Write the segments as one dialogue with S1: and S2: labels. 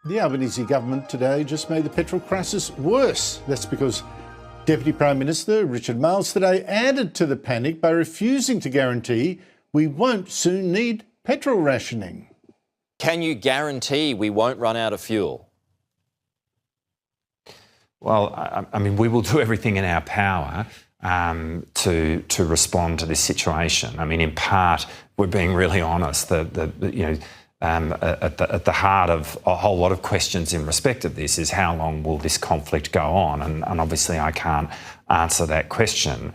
S1: The Albanese government today just made the petrol crisis worse. That's because Deputy Prime Minister Richard Marles today added to the panic by refusing to guarantee we won't soon need petrol rationing.
S2: Can you guarantee we won't run out of fuel?
S3: Well, I mean, we will do everything in our power to respond to this situation. I mean, in part, we're being really honest. At the heart of a whole lot of questions in respect of this is how long will this conflict go on? And obviously, I can't answer that question.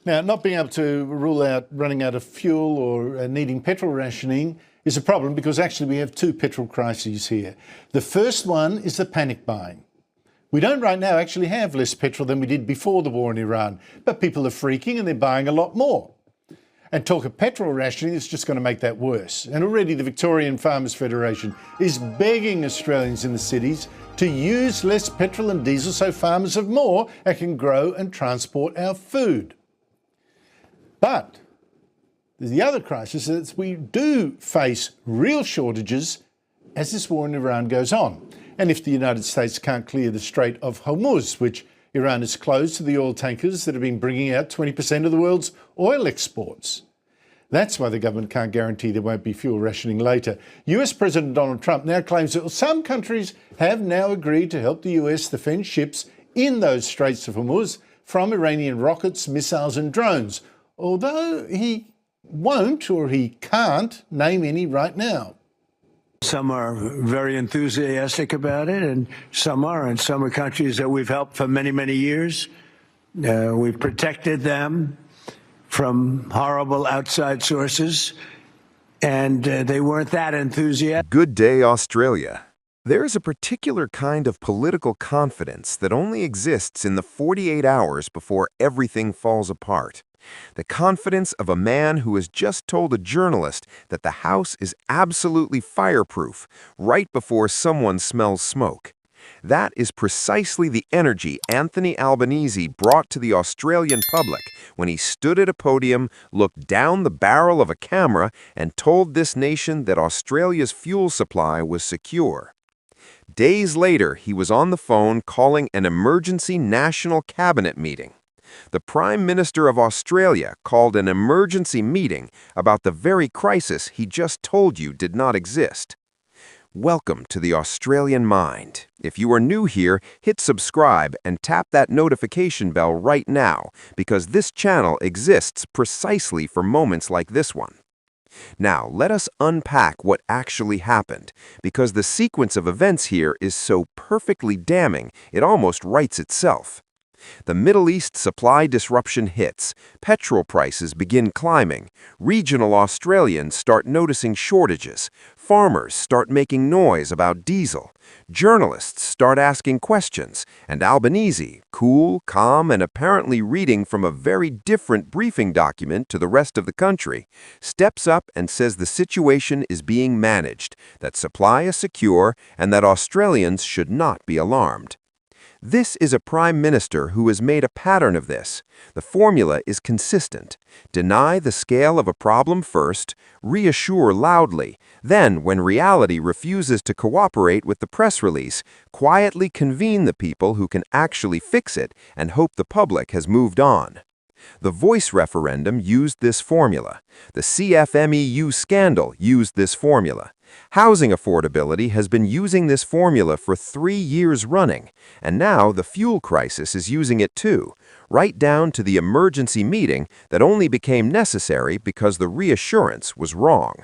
S1: Now, not being able to rule out running out of fuel or needing petrol rationing is a problem because actually we have two petrol crises here. The first one is the panic buying. We don't right now actually have less petrol than we did before the war in Iran, but people are freaking and they're buying a lot more. And talk of petrol rationing is just going to make that worse. And already the Victorian Farmers Federation is begging Australians in the cities to use less petrol and diesel so farmers have more and can grow and transport our food. But the other crisis is we do face real shortages as this war in Iran goes on. And if the United States can't clear the Strait of Hormuz, which Iran has closed to the oil tankers that have been bringing out 20% of the world's oil exports. That's why the government can't guarantee there won't be fuel rationing later. US President Donald Trump now claims that some countries have now agreed to help the US defend ships in those Straits of Hormuz from Iranian rockets, missiles and drones, although he won't or he can't name any right now.
S4: Some are very enthusiastic about it, and some aren't. Some are countries that we've helped for many, many years. We've protected them from horrible outside sources, and they weren't that enthusiastic.
S5: Good day, Australia. There is a particular kind of political confidence that only exists in the 48 hours before everything falls apart. The confidence of a man who has just told a journalist that the house is absolutely fireproof right before someone smells smoke. That is precisely the energy Anthony Albanese brought to the Australian public when he stood at a podium, looked down the barrel of a camera, and told this nation that Australia's fuel supply was secure. Days later, he was on the phone calling an emergency national cabinet meeting. The Prime Minister of Australia called an emergency meeting about the very crisis he just told you did not exist. Welcome to the Australian Mind. If you are new here, hit subscribe and tap that notification bell right now, because this channel exists precisely for moments like this one. Now, let us unpack what actually happened, because the sequence of events here is so perfectly damning, it almost writes itself. The Middle East supply disruption hits, petrol prices begin climbing, regional Australians start noticing shortages, farmers start making noise about diesel, journalists start asking questions, and Albanese, cool, calm, and apparently reading from a very different briefing document to the rest of the country, steps up and says the situation is being managed, that supply is secure, and that Australians should not be alarmed. This is a prime minister who has made a pattern of this. The formula is consistent. Deny the scale of a problem first, reassure loudly, then, when reality refuses to cooperate with the press release, quietly convene the people who can actually fix it and hope the public has moved on. The voice referendum used this formula. The CFMEU scandal used this formula. Housing affordability has been using this formula for 3 years running, and now the fuel crisis is using it too, right down to the emergency meeting that only became necessary because the reassurance was wrong.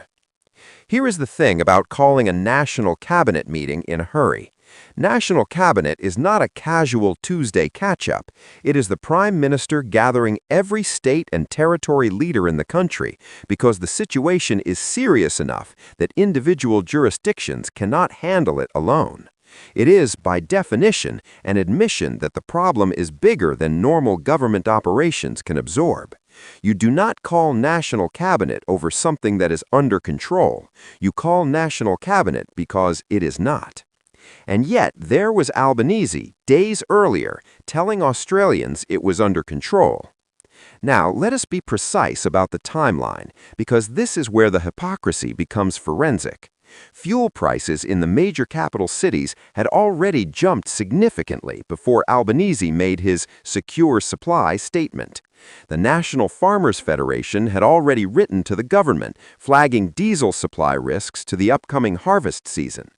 S5: Here is the thing about calling a national cabinet meeting in a hurry. National Cabinet is not a casual Tuesday catch-up. It is the Prime Minister gathering every state and territory leader in the country because the situation is serious enough that individual jurisdictions cannot handle it alone. It is, by definition, an admission that the problem is bigger than normal government operations can absorb. You do not call National Cabinet over something that is under control. You call National Cabinet because it is not. And yet, there was Albanese, days earlier, telling Australians it was under control. Now, let us be precise about the timeline, because this is where the hypocrisy becomes forensic. Fuel prices in the major capital cities had already jumped significantly before Albanese made his secure supply statement. The National Farmers Federation had already written to the government, flagging diesel supply risks to the upcoming harvest season.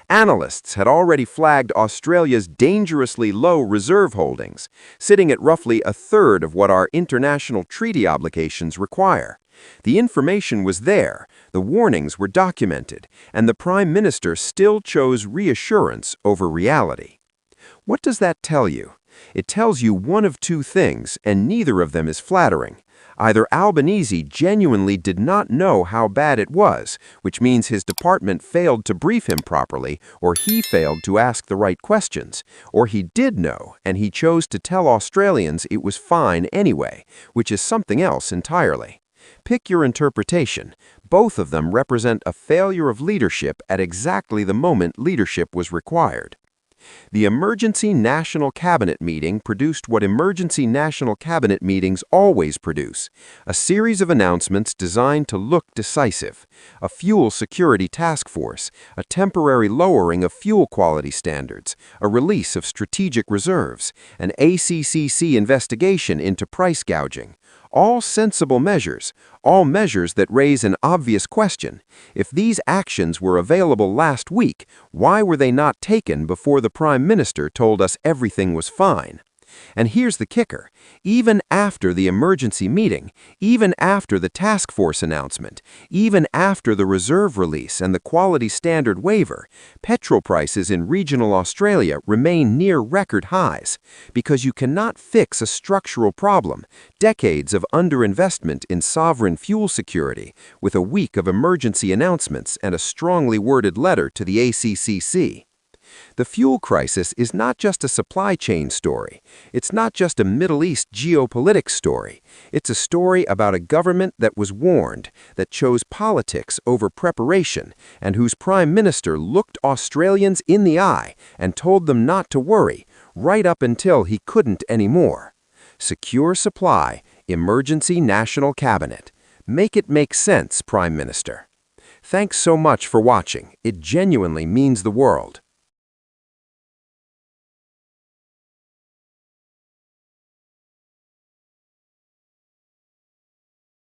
S5: Analysts had already flagged Australia's dangerously low reserve holdings, sitting at roughly a third of what our international treaty obligations require. The information was there, the warnings were documented, and the Prime Minister still chose reassurance over reality. What does that tell you? It tells you one of two things, and neither of them is flattering. Either Albanese genuinely did not know how bad it was, which means his department failed to brief him properly, or he failed to ask the right questions, or he did know, and he chose to tell Australians it was fine anyway, which is something else entirely. Pick your interpretation. Both of them represent a failure of leadership at exactly the moment leadership was required. The Emergency National Cabinet meeting produced what emergency national cabinet meetings always produce, a series of announcements designed to look decisive, a fuel security task force, a temporary lowering of fuel quality standards, a release of strategic reserves, an ACCC investigation into price gouging. All sensible measures, all measures that raise an obvious question. If these actions were available last week, why were they not taken before the Prime Minister told us everything was fine? And here's the kicker. Even after the emergency meeting, even after the task force announcement, even after the reserve release and the quality standard waiver, petrol prices in regional Australia remain near record highs because you cannot fix a structural problem, decades of underinvestment in sovereign fuel security, with a week of emergency announcements and a strongly worded letter to the ACCC. The fuel crisis is not just a supply chain story. It's not just a Middle East geopolitics story. It's a story about a government that was warned, that chose politics over preparation, and whose Prime Minister looked Australians in the eye and told them not to worry, right up until he couldn't anymore. Secure supply, emergency national cabinet. Make it make sense, Prime Minister. Thanks so much for watching. It genuinely means the world.